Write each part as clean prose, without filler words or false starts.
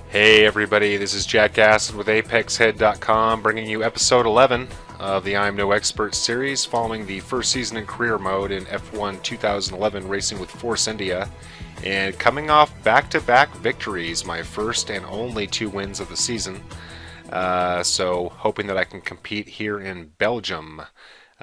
Hey everybody, this is Jack Acid with ApexHead.com bringing you episode 11 of the I'm No Expert series following the first season in career mode in F1 2011 racing with Force India, and coming off back-to-back victories, my first and only 2 wins of the season. So hoping that I can compete here in Belgium.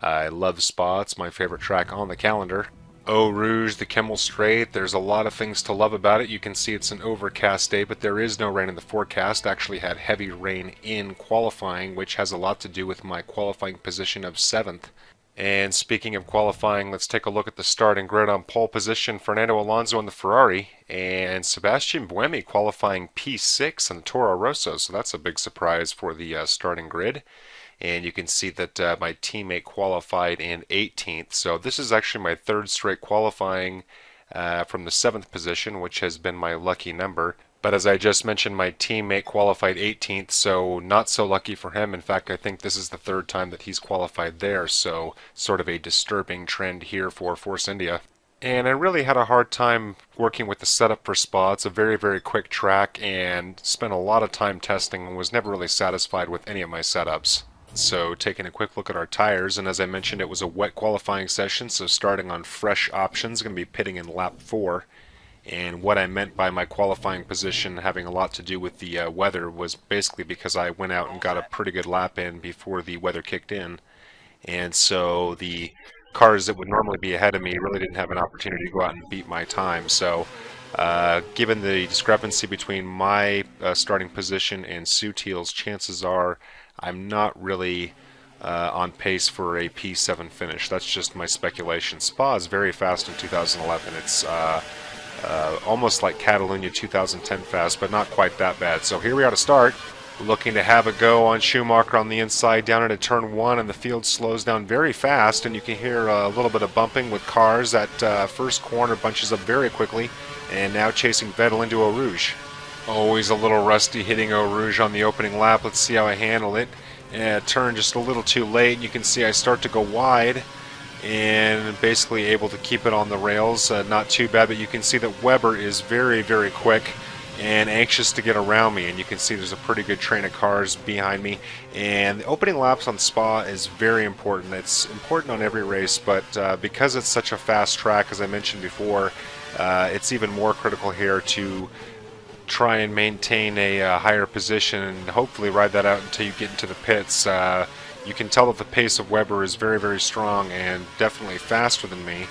I love Spa, it's my favorite track on the calendar. Eau Rouge, the Kemmel Strait, there's a lot of things to love about it. You can see it's an overcast day, but there is no rain in the forecast. Actually had heavy rain in qualifying, which has a lot to do with my qualifying position of 7th. And speaking of qualifying, let's take a look at the starting grid. On pole position, Fernando Alonso in the Ferrari, and Sebastian Buemi qualifying P6 in the Toro Rosso, so that's a big surprise for the starting grid. And you can see that my teammate qualified in 18th. So this is actually my 3rd straight qualifying from the 7th position, which has been my lucky number. But as I just mentioned, my teammate qualified 18th, so not so lucky for him. In fact, I think this is the 3rd time that he's qualified there, so sort of a disturbing trend here for Force India. And I really had a hard time working with the setup for Spa. It's a very, very quick track, and spent a lot of time testing and was never really satisfied with any of my setups. So taking a quick look at our tires, and as I mentioned, it was a wet qualifying session, so starting on fresh options, going to be pitting in lap 4. And what I meant by my qualifying position having a lot to do with the weather was basically because I went out and got a pretty good lap in before the weather kicked in. And so the cars that would normally be ahead of me really didn't have an opportunity to go out and beat my time. So given the discrepancy between my starting position and Sutil's, chances are I'm not really on pace for a P7 finish. That's just my speculation. Spa is very fast in 2011. It's almost like Catalunya 2010 fast, but not quite that bad. So here we are to start. Looking to have a go on Schumacher on the inside down into turn 1, and the field slows down very fast, and you can hear a little bit of bumping with cars. That first corner bunches up very quickly, and now chasing Vettel into Eau Rouge. Always a little rusty hitting Eau Rouge on the opening lap. Let's see how I handle it. Turn just a little too late. You can see I start to go wide and basically able to keep it on the rails. Not too bad, but you can see that Weber is very, very quick and anxious to get around me, and you can see there's a pretty good train of cars behind me. And the opening laps on Spa is very important. It's important on every race, but because it's such a fast track, as I mentioned before, it's even more critical here to try and maintain a higher position and hopefully ride that out until you get into the pits. You can tell that the pace of Weber is very, very strong and definitely faster than me.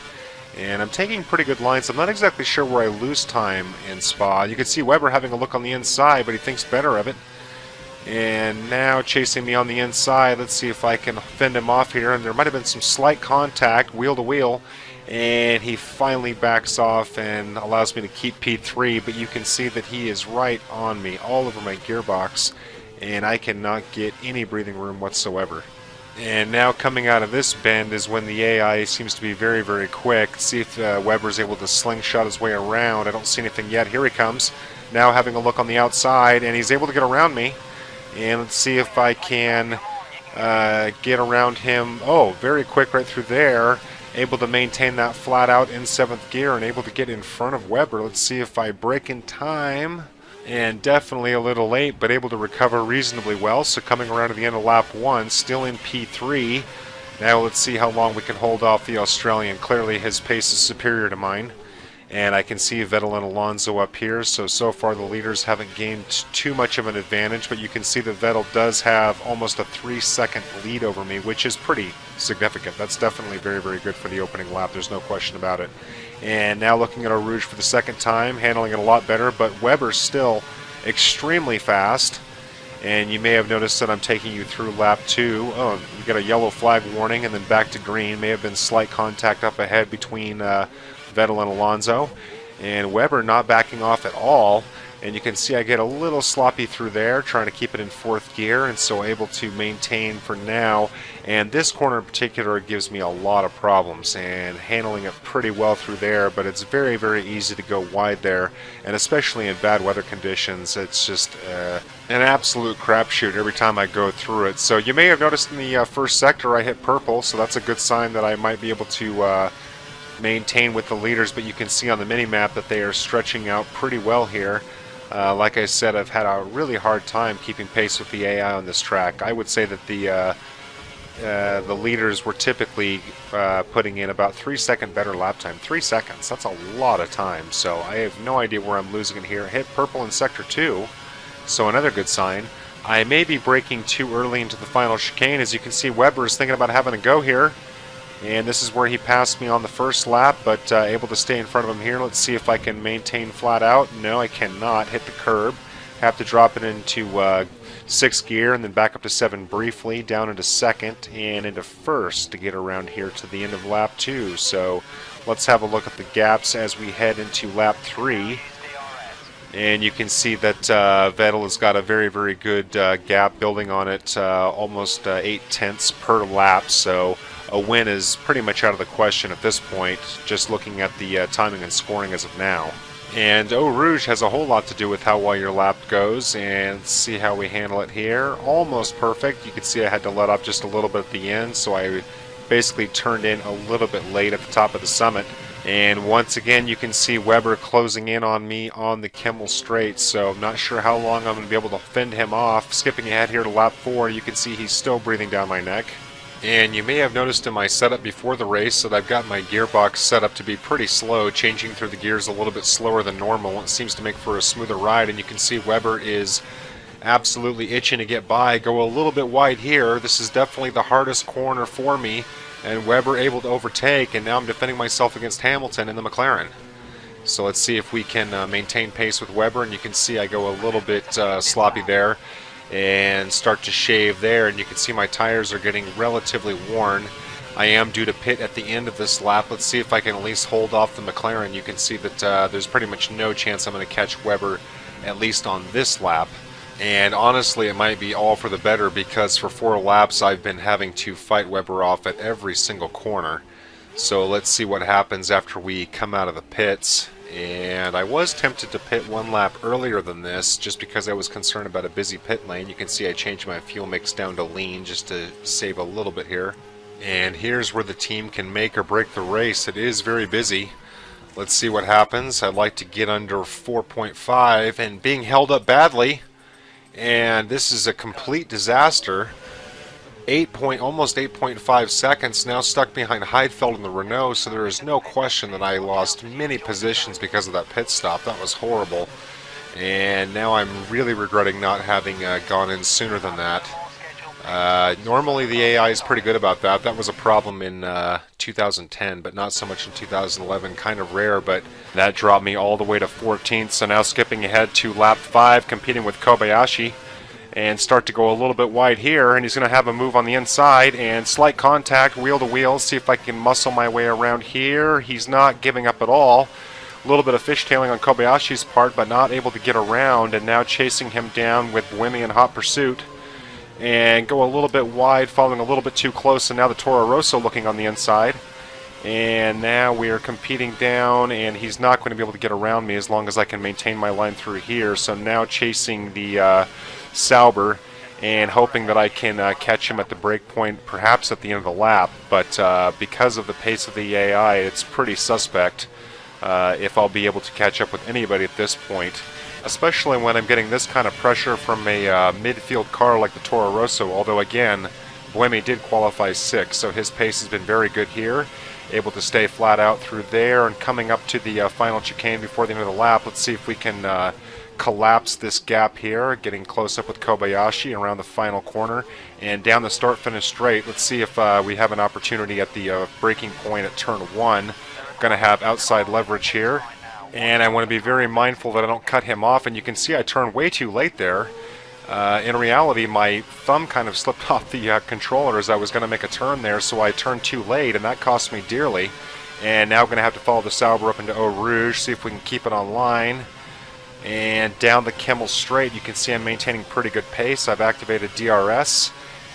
And I'm taking pretty good lines. I'm not exactly sure where I lose time in Spa. You can see Weber having a look on the inside, but he thinks better of it. And now chasing me on the inside. Let's see if I can fend him off here. And there might have been some slight contact, wheel to wheel. And he finally backs off and allows me to keep P3, but you can see that he is right on me, all over my gearbox, and I cannot get any breathing room whatsoever. And now coming out of this bend is when the AI seems to be very, very quick. See if Weber's able to slingshot his way around. I don't see anything yet. Here he comes. Now having a look on the outside, and he's able to get around me. And let's see if I can get around him. Oh, very quick right through there. Able to maintain that flat out in 7th gear and able to get in front of Weber. Let's see if I break in time. And definitely a little late, but able to recover reasonably well. So coming around to the end of lap 1, still in P3. Now let's see how long we can hold off the Australian. Clearly his pace is superior to mine. And I can see Vettel and Alonso up here, so far the leaders haven't gained too much of an advantage, but you can see that Vettel does have almost a 3-second lead over me, which is pretty significant. That's definitely very, very good for the opening lap, there's no question about it. And now looking at Eau Rouge for the 2nd time, handling it a lot better, but Weber's still extremely fast. And you may have noticed that I'm taking you through lap 2. Oh, you got a yellow flag warning and then back to green. May have been slight contact up ahead between Vettel and Alonso, and Weber not backing off at all. And you can see I get a little sloppy through there, trying to keep it in 4th gear, and so able to maintain for now. And this corner in particular gives me a lot of problems, and handling it pretty well through there, but it's very, very easy to go wide there, and especially in bad weather conditions, it's just an absolute crapshoot every time I go through it. So you may have noticed in the first sector I hit purple, so that's a good sign that I might be able to maintain with the leaders, but you can see on the mini-map that they are stretching out pretty well here. Like I said, I've had a really hard time keeping pace with the AI on this track. I would say that the leaders were typically putting in about 3-second better lap time. 3 seconds, that's a lot of time, so I have no idea where I'm losing it here. I hit purple in Sector 2, so another good sign. I may be braking too early into the final chicane. As you can see, Weber is thinking about having a go here. And this is where he passed me on the first lap, but able to stay in front of him here. Let's see if I can maintain flat out. No, I cannot. Hit the curb. Have to drop it into 6th gear and then back up to 7 briefly, down into 2nd and into 1st to get around here to the end of lap 2. So let's have a look at the gaps as we head into lap 3. And you can see that Vettel has got a very, very good gap building on it, almost 8 tenths per lap, so a win is pretty much out of the question at this point, just looking at the timing and scoring as of now. And Eau Rouge has a whole lot to do with how well your lap goes, and let's see how we handle it here. Almost perfect. You can see I had to let off just a little bit at the end, so I basically turned in a little bit late at the top of the summit. And once again, you can see Weber closing in on me on the Kimmel Straight, so I'm not sure how long I'm going to be able to fend him off. Skipping ahead here to lap 4, you can see he's still breathing down my neck. And you may have noticed in my setup before the race that I've got my gearbox set up to be pretty slow, changing through the gears a little bit slower than normal. It seems to make for a smoother ride, and you can see Weber is absolutely itching to get by. Go a little bit wide here. This is definitely the hardest corner for me. And Weber able to overtake, and now I'm defending myself against Hamilton in the McLaren. So let's see if we can maintain pace with Weber, and you can see I go a little bit sloppy there and start to shave there, and you can see my tires are getting relatively worn. I am due to pit at the end of this lap. Let's see if I can at least hold off the McLaren. You can see that there's pretty much no chance I'm going to catch Weber, at least on this lap. And honestly, it might be all for the better, because for 4 laps I've been having to fight Weber off at every single corner. So let's see what happens after we come out of the pits. And I was tempted to pit 1 lap earlier than this, just because I was concerned about a busy pit lane. You can see I changed my fuel mix down to lean just to save a little bit here. And here's where the team can make or break the race. It is very busy. Let's see what happens. I'd like to get under 4.5, and being held up badly. And this is a complete disaster. Almost 8.5 seconds, now stuck behind Heidfeld in the Renault, so there is no question that I lost many positions because of that pit stop. That was horrible. And now I'm really regretting not having gone in sooner than that. Normally the AI is pretty good about that. That was a problem in 2010, but not so much in 2011. Kind of rare, but that dropped me all the way to 14th. So now skipping ahead to lap 5, competing with Kobayashi, and start to go a little bit wide here, and he's going to have a move on the inside, and slight contact, wheel to wheel. See if I can muscle my way around here. He's not giving up at all. A little bit of fishtailing on Kobayashi's part, but not able to get around, and now chasing him down with Buemi in hot pursuit. And go a little bit wide, following a little bit too close, and now the Toro Rosso looking on the inside. And now we are competing down, and he's not going to be able to get around me as long as I can maintain my line through here. So now chasing the Sauber and hoping that I can catch him at the break point, perhaps at the end of the lap. But because of the pace of the AI, it's pretty suspect if I'll be able to catch up with anybody at this point. Especially when I'm getting this kind of pressure from a midfield car like the Toro Rosso, although again, Buemi did qualify 6th, so his pace has been very good here. Able to stay flat out through there, and coming up to the final chicane before the end of the lap, let's see if we can collapse this gap here, getting close up with Kobayashi around the final corner, and down the start-finish straight. Let's see if we have an opportunity at the braking point at turn 1. Going to have outside leverage here. And I want to be very mindful that I don't cut him off, and you can see I turned way too late there. In reality, my thumb kind of slipped off the controller as I was going to make a turn there, so I turned too late, and that cost me dearly. And now I'm going to have to follow the Sauber up into Eau Rouge, see if we can keep it on line. And down the Kimmel Straight, you can see I'm maintaining pretty good pace. I've activated DRS.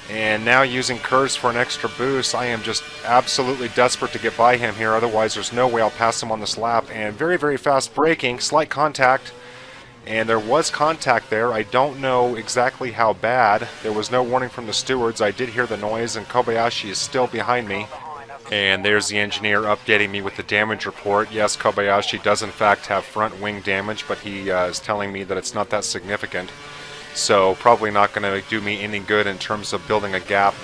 And now using curves for an extra boost, I am just absolutely desperate to get by him here. Otherwise, there's no way I'll pass him on this lap. And very, very fast braking, slight contact. And there was contact there. I don't know exactly how bad. There was no warning from the stewards. I did hear the noise, and Kobayashi is still behind me. And there's the engineer updating me with the damage report. Yes, Kobayashi does in fact have front wing damage, but he is telling me that it's not that significant. So probably not going to do me any good in terms of building a gap.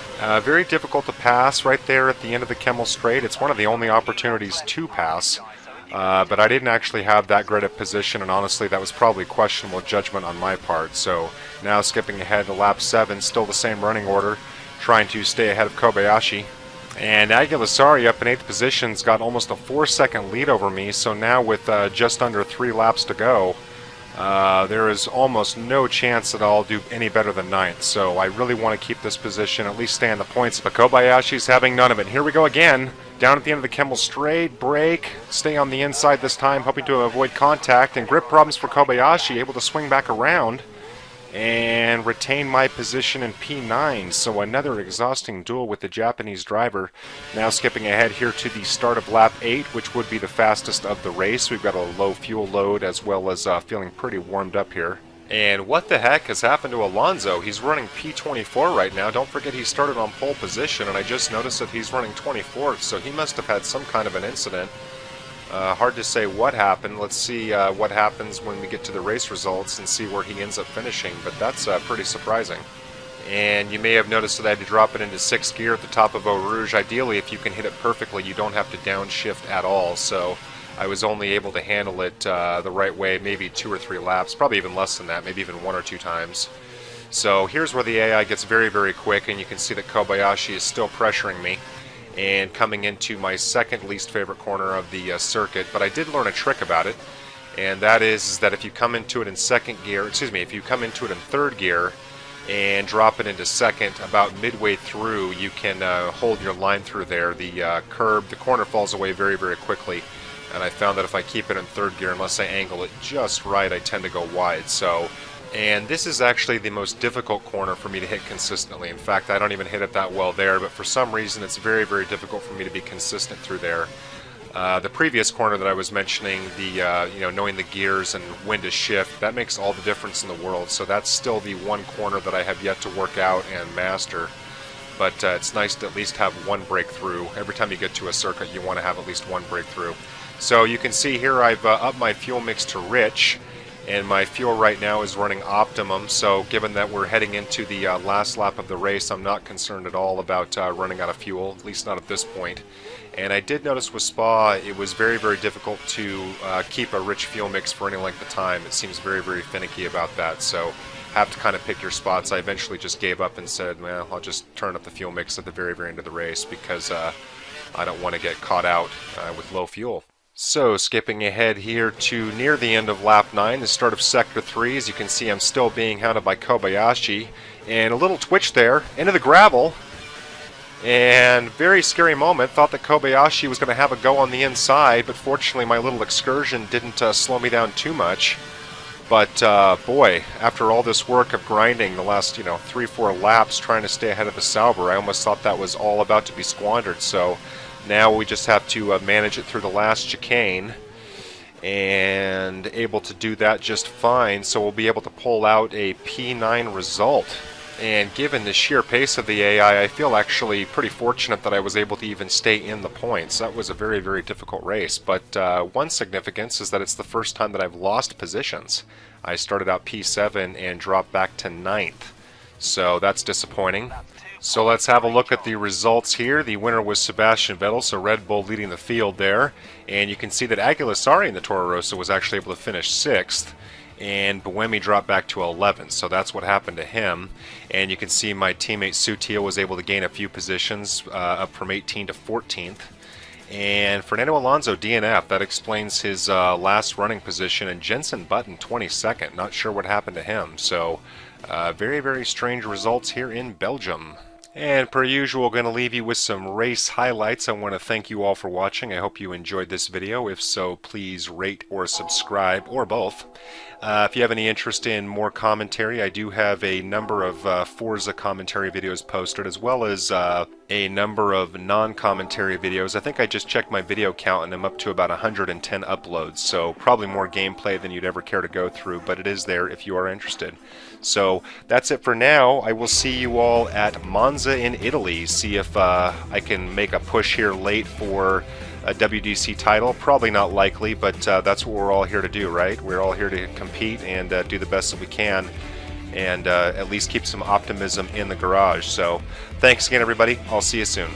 Very difficult to pass right there at the end of the Kemmel Strait. It's one of the only opportunities to pass. But I didn't actually have that great a position, and honestly that was probably questionable judgment on my part. So now skipping ahead to lap 7, still the same running order, trying to stay ahead of Kobayashi. And Aguilasari up in 8th position's got almost a 4-second lead over me, so now with just under 3 laps to go, there is almost no chance that I'll do any better than 9th. So I really want to keep this position, at least stay in the points. But Kobayashi's having none of it. Here we go again. Down at the end of the Kemmel Strait, brake, stay on the inside this time, hoping to avoid contact, and grip problems for Kobayashi, able to swing back around and retain my position in P9. So another exhausting duel with the Japanese driver. Now skipping ahead here to the start of lap 8, which would be the fastest of the race. We've got a low fuel load as well as feeling pretty warmed up here. And what the heck has happened to Alonso? He's running P24 right now. Don't forget he started on pole position, and I just noticed that he's running 24th, so he must have had some kind of an incident. Hard to say what happened. Let's see what happens when we get to the race results and see where he ends up finishing, but that's pretty surprising. And you may have noticed that I had to drop it into 6th gear at the top of Eau Rouge. Ideally, if you can hit it perfectly, you don't have to downshift at all, so I was only able to handle it the right way maybe 2 or 3 laps, probably even less than that, maybe even 1 or 2 times. So here's where the AI gets very, very quick, and you can see that Kobayashi is still pressuring me and coming into my second least favorite corner of the circuit. But I did learn a trick about it, and that is that if you come into it in if you come into it in 3rd gear and drop it into 2nd, about midway through you can hold your line through there. The corner falls away very, very quickly, and I found that if I keep it in 3rd gear, unless I angle it just right, I tend to go wide. And this is actually the most difficult corner for me to hit consistently. In fact, I don't even hit it that well there, but for some reason it's very, very difficult for me to be consistent through there. The previous corner that I was mentioning, knowing the gears and when to shift, that makes all the difference in the world. So that's still the one corner that I have yet to work out and master. But it's nice to at least have one breakthrough. Every time you get to a circuit, you want to have at least one breakthrough. So you can see here I've upped my fuel mix to rich, and my fuel right now is running optimum. So given that we're heading into the last lap of the race, I'm not concerned at all about running out of fuel, at least not at this point. And I did notice with Spa, it was very, very difficult to keep a rich fuel mix for any length of time. It seems very, very finicky about that, so have to kind of pick your spots. I eventually just gave up and said, well, I'll just turn up the fuel mix at the very, very end of the race because I don't want to get caught out with low fuel. So skipping ahead here to near the end of lap 9, the start of sector 3, as you can see I'm still being hounded by Kobayashi, and a little twitch there into the gravel, and very scary moment. Thought that Kobayashi was going to have a go on the inside, but fortunately my little excursion didn't slow me down too much. But boy, after all this work of grinding the last 3-4 laps trying to stay ahead of the Sauber, I almost thought that was all about to be squandered. So now we just have to manage it through the last chicane, and able to do that just fine. So we'll be able to pull out a P9 result. And given the sheer pace of the AI, I feel actually pretty fortunate that I was able to even stay in the points. That was a very, very difficult race. But one significance is that it's the first time that I've lost positions. I started out P7 and dropped back to 9th. So that's disappointing. So let's have a look at the results here. The winner was Sebastian Vettel, so Red Bull leading the field there. And you can see that Aguilasari in the Toro Rosso was actually able to finish 6th. And Buemi dropped back to 11th, so that's what happened to him. And you can see my teammate Sutil was able to gain a few positions, up from 18th to 14th. And Fernando Alonso DNF, that explains his last running position. And Jenson Button 22nd, not sure what happened to him. So very, very strange results here in Belgium. And per usual, going to leave you with some race highlights. I want to thank you all for watching. I hope you enjoyed this video. If so, please rate or subscribe, or both. If you have any interest in more commentary, I do have a number of Forza commentary videos posted, as well as a number of non-commentary videos. I think I just checked my video count and I'm up to about 110 uploads, so probably more gameplay than you'd ever care to go through, but it is there if you are interested. So that's it for now. I will see you all at Monza in Italy. See if I can make a push here late for a WDC title. Probably not likely, but that's what we're all here to do, right? We're all here to compete and do the best that we can, and at least keep some optimism in the garage. So thanks again, everybody. I'll see you soon.